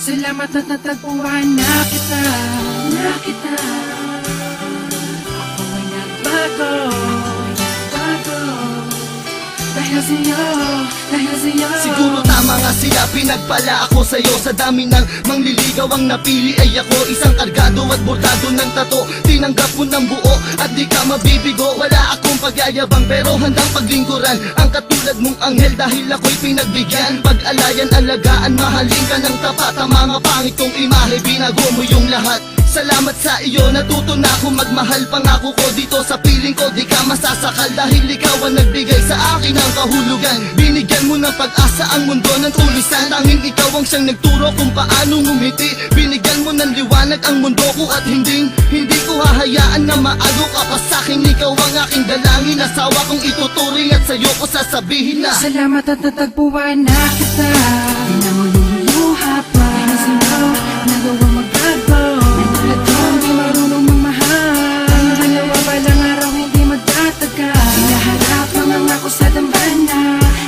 Salamat at natagpuan na kita. Ako ay nagbago. Dahil sa'yo. Siguro tama nga sila, pinagpala ako sa'yo. Sa dami ng mangliligaw ang napili ay ako. Isang kargado at bordado ng tato. Tinanggap mo ng buo at di ka mabibigo. Wala akong pagyayabang pero handang paglingkuran ang katulad mong anghel dahil ako'y pinagbigyan. Pag-alayan, alagaan, mahalin ka ng tapat. Ang mga pangit kong imahe, binago mo yung lahat. Salamat sa iyo, natuto na akong magmahal. Pangako ko dito sa piling ko, di ka masasakal. Dahil ikaw ang nagbigay sa akin ng kahulugan. Binigyan mo ng pag-asa ang mundo ng tulisan. Tanging ikaw ang siyang nagturo kung paano ngumiti. Binigyan mo ng liwanag ang mundo ko at hindi ko hahayaan na maago ka pa sa'kin. Ikaw ang aking dalangin, asawa kong ituturing at sa'yo ko sasabihin na salamat at natagpuan na kita. Di na mo luluha pa. Dahil sa'yo, nagawang magbago. Natulad ko, hindi marunong magmahal. Ang dalawa balang araw, hindi magtataga. Hinaharap mangangako sa dambana.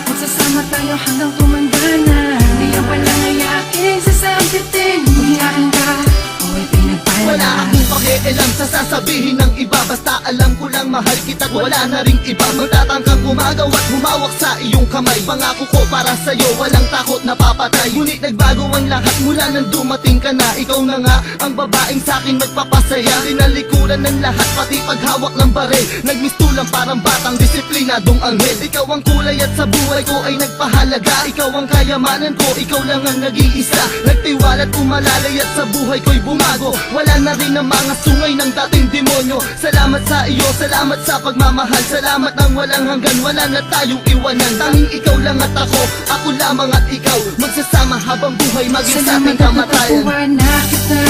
Magsasama tayo hanggang tumanda na. Di ang palang ayaking sasampitin. Umiyakin ka, o ay pinagpala. wala akong pakialam sa sasabihin ng iba. Basta alam ko lang mahal kita at wala na ring iba. Magtatangkang umagaw at humawak sa iyong kamay. Pangako ko para sa'yo, walang takot na papatay. Ngunit nagbago ang lahat mula nang dumating ka na. Ikaw na nga ang babaeng sa'kin magpapasaya. Tinalikuran ng lahat, pati paghawak ng bare. Nagmistulang parang batang disiplinadong anghel. Ikaw ang kulay at sa buhay ko ay nagpahalaga. Ikaw ang kayamanan ko, ikaw lang ang nag-iisa. Nagtiwala at umalalay at sa buhay ko'y bumago. Wala na rin ang mga sungay ng dating demonyo. Salamat sa iyo, salamat sa pagmamahal. Salamat ng walang hanggan, wala na tayong iwanan. Tanging ikaw lang at ako lamang at ikaw. Magsasama habang buhay maging sa ating salamat at kamatayan. natagpuan na kita.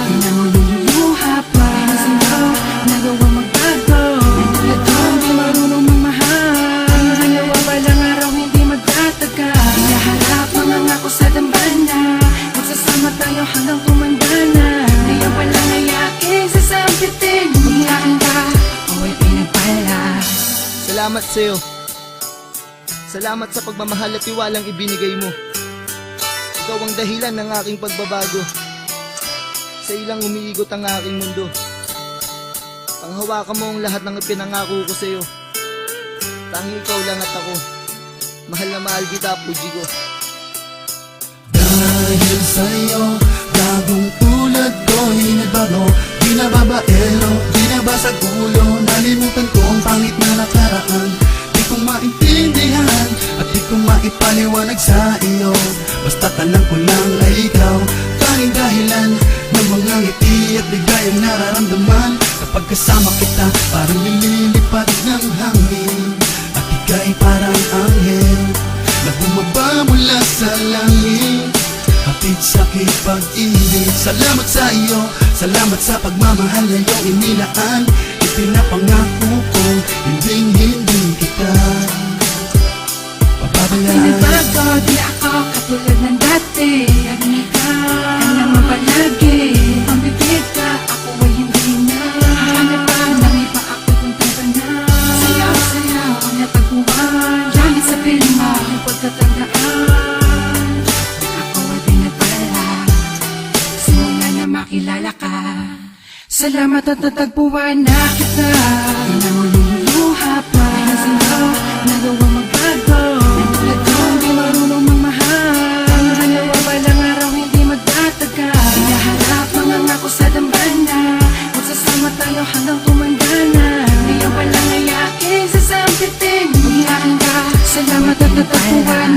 Di na mo luluha pa. Dahil sa'yo, nagawang magbago. Natulad ko, hindi marunong magmahal. Ang dalawa balang araw, hindi magtataga. Hinaharap mangangako sa dambana. Magsasama tayo hanggang tumanda na. Di ang palang ayaking sasampitin. Umiyakin ka, o ay pinagpala. Salamat sa'yo. Salamat sa pagmamahal at tiwalang ibinigay mo. Ikaw ang dahilan ng aking pagbabago. Sa ilang umiigot ang aking mundo. Panghawakan mo ang lahat ng ipinangako ko sa'yo. Tanging ikaw lang at ako. Mahal na mahal kita, puji ko. Dahil sa'yo, gagong tulad ko'y nagbago. Di na babaero, di na basag ulo. Nalimutan ko ang pangit na nakaraan. Di ko maintindihan at di ko maipaliwanag sa iyo. Basta't alam ko lang ay ikaw, tanging dahilan ng mga ngiti at ligayang nararamdaman. Kapag kasama kita, parang nililipad ng hangin. At ika'y parang anghel na bumaba mula sa langit. Hatid sa pag-ibig. Salamat sa iyo, salamat sa pagmamahal na iyong inilaan. Ipinapangako ko, hindi kita pababayaan. Pinagbago, di ako katulad ng dati. Naging ikaw, ka naman palagi. Ang bibig ka, ako ay hindi na. Hanap pa ng iba, ako'y kuntang na. Sayaw ang natagpuan. Dahil sa pinma, ang pagkatandaan. Ako ay pinagpala, simula na makilala ka. Salamat at natagpuan na kita. Di na mo luluha pa. Dahil sa'yo, nagawang magbago. Natulad ko, hindi marunong magmahal. Ang dalawa balang araw, hindi magtataga. Hinaharap mangangako sa dambana. Magsasama tayo hanggang tumanda na. Di ang palang ayaking sasampitin. Umiyakin ka, salamat at natagpuan